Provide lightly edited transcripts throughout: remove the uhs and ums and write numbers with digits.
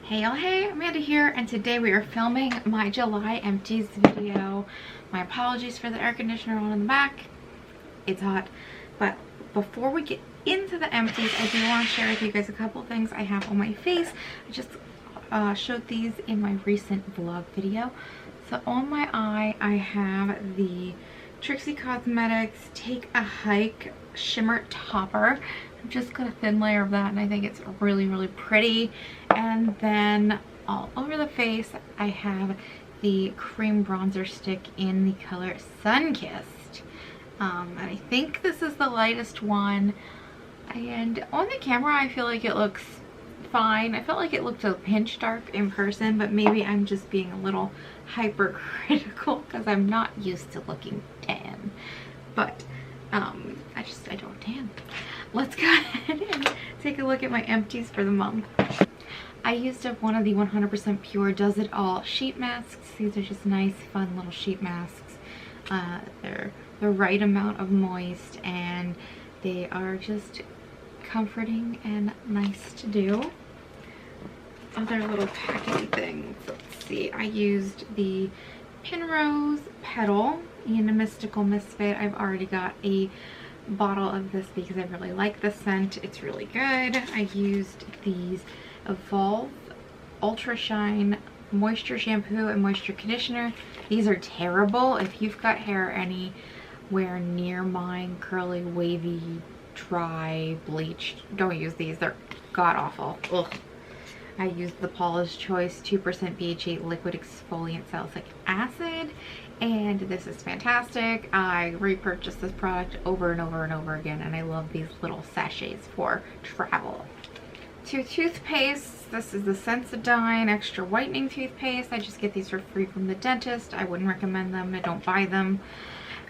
Hey y'all, hey, Amanda here, and today we are filming my July empties video. My apologies for the air conditioner on in the back. It's hot. But before we get into the empties, I do want to share with you guys a couple things I have on my face. I just showed these in my recent vlog video. So on my eye, I have the Trixie Cosmetics Take a Hike Shimmer Topper. I've just got a thin layer of that and I think it's really pretty. And then all over the face I have the cream bronzer stick in the color Sunkissed. And I think this is the lightest one, and on the camera I feel like it looks fine. I felt like it looked a pinch dark in person, but maybe I'm just being a little hypercritical because I'm not used to looking tan. But I don't tan. Let's go ahead and take a look at my empties for the month. I used up one of the 100% pure Does It All sheet masks. These are just nice, fun little sheet masks. They're the right amount of moist and they are just comforting and nice to do. Other little packagey things. Let's see. I used the Penrose Petal in a Mystical Misfit. I've already got a bottle of this because I really like the scent. It's really good. I used these Evolve Ultra Shine Moisture Shampoo and Moisture Conditioner. These are terrible. If you've got hair anywhere near mine, curly, wavy, dry, bleached, don't use these. They're god-awful. Ugh. I used the Paula's Choice 2% BHA Liquid Exfoliant Salicylic Acid, and this is fantastic. I repurchased this product over and over again, and I love these little sachets for travel. 2 toothpastes. This is the Sensodyne Extra Whitening Toothpaste. I just get these for free from the dentist. I wouldn't recommend them. I don't buy them.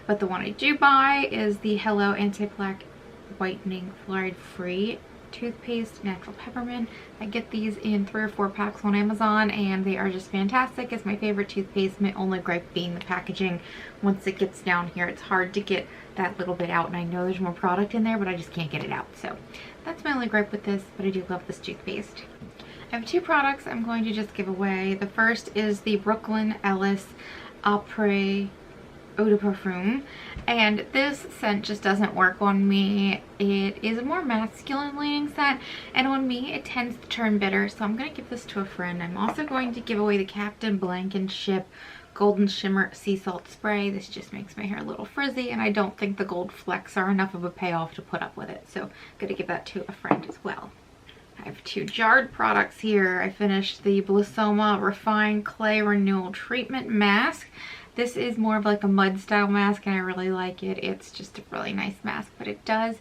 But the one I do buy is the Hello Anti-Plaque Whitening Fluoride Free Toothpaste, Natural Peppermint. I get these in 3 or 4 packs on Amazon and they are just fantastic. It's my favorite toothpaste. My only gripe being the packaging. Once it gets down here, it's hard to get that little bit out, and I know there's more product in there, but I just can't get it out. So that's my only gripe with this, but I do love this toothpaste. I have 2 products I'm going to just give away. The first is the Brooklyn Ellis Après Eau de Parfum, and this scent just doesn't work on me. It is a more masculine leaning scent, and on me it tends to turn bitter, so I'm going to give this to a friend. I'm also going to give away the Captain Blankenship Golden Shimmer Sea Salt Spray. This just makes my hair a little frizzy, and I don't think the gold flecks are enough of a payoff to put up with it, so I'm going to give that to a friend as well. I have 2 jarred products here. I finished the Blissoma Refined Clay Renewal Treatment Mask. This is more of like a mud style mask and I really like it. It's just a really nice mask, but it does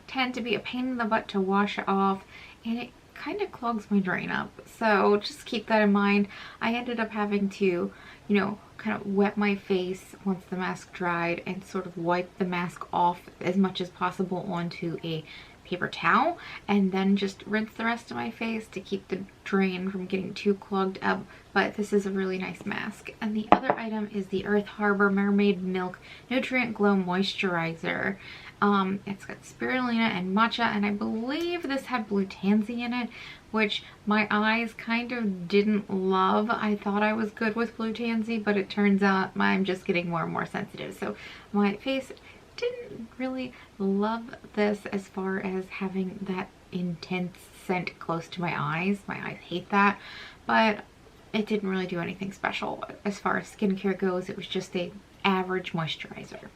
tend to be a pain in the butt to wash off and it kind of clogs my drain up. So just keep that in mind. I ended up having to, kind of wet my face once the mask dried and sort of wipe the mask off as much as possible onto a paper towel and then just rinse the rest of my face to keep the drain from getting too clogged up. But this is a really nice mask. And the other item is the Earth Harbor Mermaid Milk Nutrient Glow Moisturizer. It's got spirulina and matcha, and I believe this had blue tansy in it, which my eyes kind of didn't love. I thought I was good with blue tansy, but it turns out I'm just getting more and more sensitive. So my face didn't really love this as far as having that intense scent close to my eyes. My eyes hate that, but it didn't really do anything special. As far as skincare goes, it was just a average moisturizer.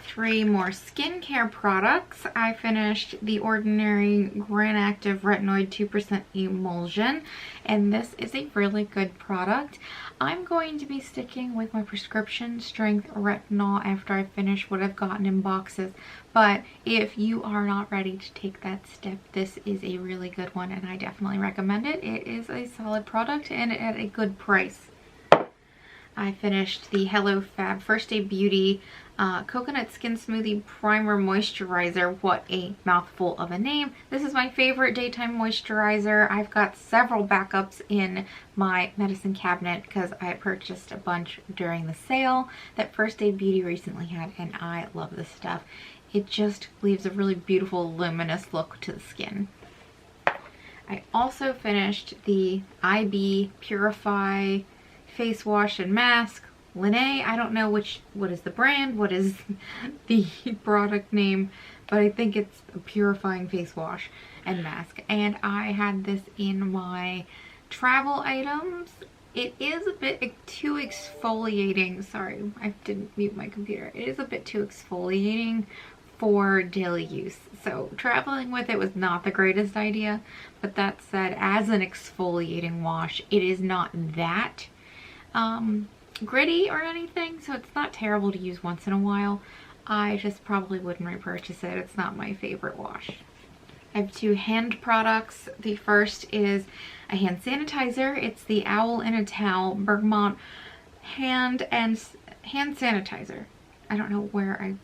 3 more skincare products. I finished the Ordinary Grand Active Retinoid 2% Emulsion, and this is a really good product. I'm going to be sticking with my prescription strength retinol after I finish what I've gotten in boxes, but if you are not ready to take that step, this is a really good one and I definitely recommend it. It is a solid product and at a good price. I finished the Hello Fab First Day Beauty Coconut Skin Smoothie Primer Moisturizer. What a mouthful of a name. This is my favorite daytime moisturizer. I've got several backups in my medicine cabinet because I purchased a bunch during the sale that First Day Beauty recently had, and I love this stuff. It just leaves a really beautiful luminous look to the skin. I also finished the IB Purify face wash and mask. Linnae, I don't know what is the brand, what is the product name, but I think it's a purifying face wash and mask. And I had this in my travel items. It is a bit too exfoliating. Sorry, I didn't mute my computer. It is a bit too exfoliating for daily use. So traveling with it was not the greatest idea. But that said, as an exfoliating wash, it is not that gritty or anything. So it's not terrible to use once in a while. I just probably wouldn't repurchase it. It's not my favorite wash. I have two hand products. The first is a hand sanitizer. It's the Owl in a Towel Bergamot hand sanitizer. I don't know where I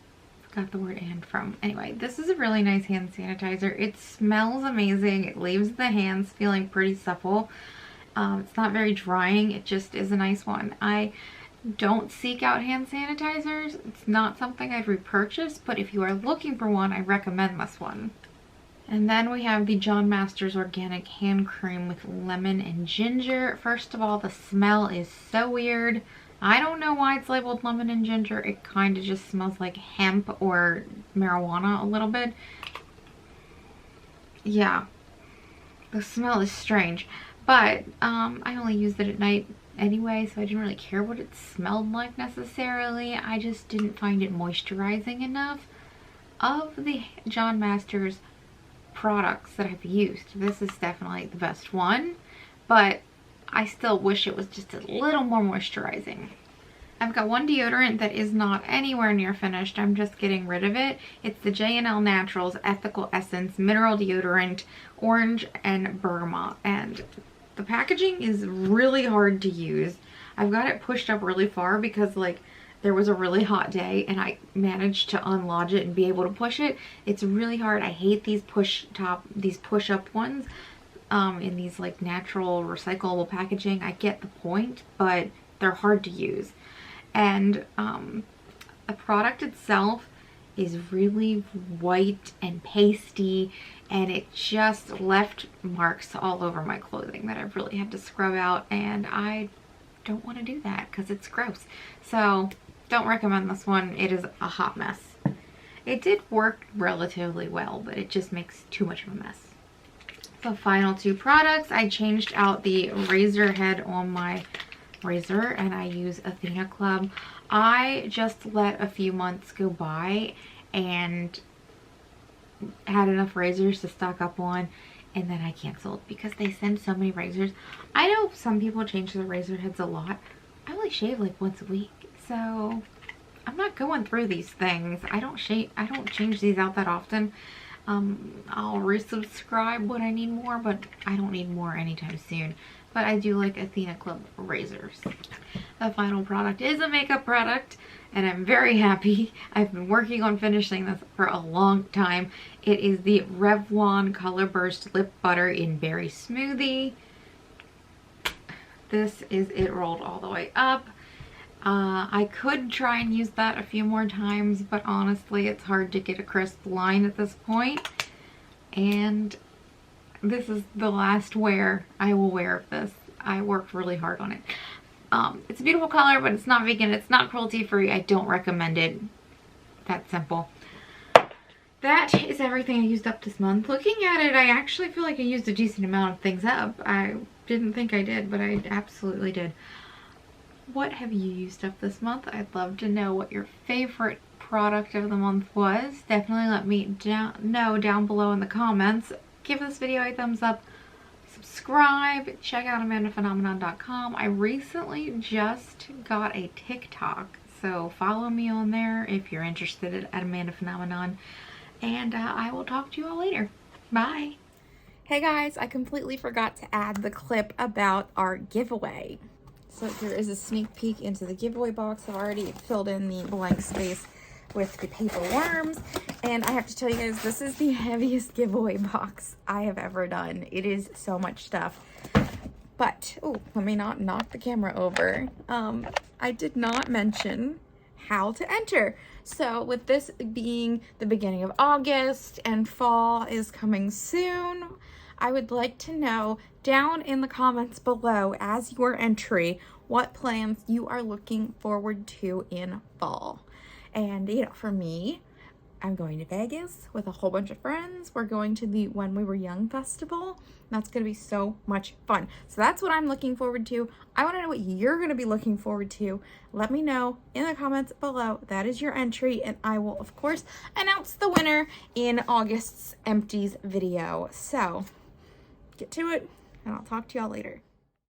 got the word "and" from. Anyway, this is a really nice hand sanitizer. It smells amazing. It leaves the hands feeling pretty supple. It's not very drying. It just is a nice one. I don't seek out hand sanitizers. It's not something I've repurchased, but if you are looking for one, I recommend this one. And then we have the John Masters Organic Hand Cream with lemon and ginger. First of all, the smell is so weird. I don't know why it's labeled lemon and ginger. It kind of just smells like hemp or marijuana a little bit. Yeah, the smell is strange. But I only used it at night anyway, so I didn't really care what it smelled like necessarily. I just didn't find it moisturizing enough. Of the John Masters products that I've used, this is definitely the best one, but I still wish it was just a little more moisturizing. I've got one deodorant that is not anywhere near finished. I'm just getting rid of it. It's the J&L Naturals Ethical Essence Mineral Deodorant Orange and Bergamot, and the packaging is really hard to use. I've got it pushed up really far because like there was a really hot day and I managed to unlodge it and be able to push it. It's really hard. I hate these push up ones in these like natural recyclable packaging. I get the point, but they're hard to use. And the product itself is really white and pasty, and it just left marks all over my clothing that I've really had to scrub out, and I don't want to do that because it's gross. So don't recommend this one. It is a hot mess. It did work relatively well, but it just makes too much of a mess. The final two products, I changed out the razor head on my razor and I use Athena Club. I just let a few months go by and had enough razors to stock up on, and then I canceled because they send so many razors. I know some people change their razor heads a lot. I only shave like once a week, so I'm not going through these things. I don't change these out that often. I'll resubscribe when I need more, but I don't need more anytime soon. But I do like Athena Club razors. The final product is a makeup product, and I'm very happy. I've been working on finishing this for a long time. It is the Revlon Color Burst Lip Butter in Berry Smoothie. This is it rolled all the way up. I could try and use that a few more times, but honestly it's hard to get a crisp line at this point. And this is the last wear I will wear of this. I worked really hard on it. It's a beautiful color, but it's not vegan, it's not cruelty free. I don't recommend it. That's simple. That is everything I used up this month. Looking at it, I actually feel like I used a decent amount of things up. I didn't think I did, but I absolutely did. What have you used up this month? I'd love to know what your favorite product of the month was. Definitely let me know down below in the comments. Give this video a thumbs up. Subscribe. Check out Amandaphenomenon.com. I recently just got a TikTok, so follow me on there if you're interested at Amandaphenomenon. And I will talk to you all later. Bye. Hey guys, I completely forgot to add the clip about our giveaway. So here is a sneak peek into the giveaway box. I've already filled in the blank space with the paper worms. And I have to tell you guys, this is the heaviest giveaway box I have ever done. It is so much stuff. But, oh, let me not knock the camera over. I did not mention how to enter. So with this being the beginning of August and fall is coming soon, I would like to know down in the comments below as your entry what plans you are looking forward to in fall. And you know, for me, I'm going to Vegas with a whole bunch of friends. We're going to the When We Were Young festival. That's going to be so much fun. So that's what I'm looking forward to. I want to know what you're going to be looking forward to. Let me know in the comments below. That is your entry, and I will, of course, announce the winner in August's Empties video. So get to it, and I'll talk to y'all later.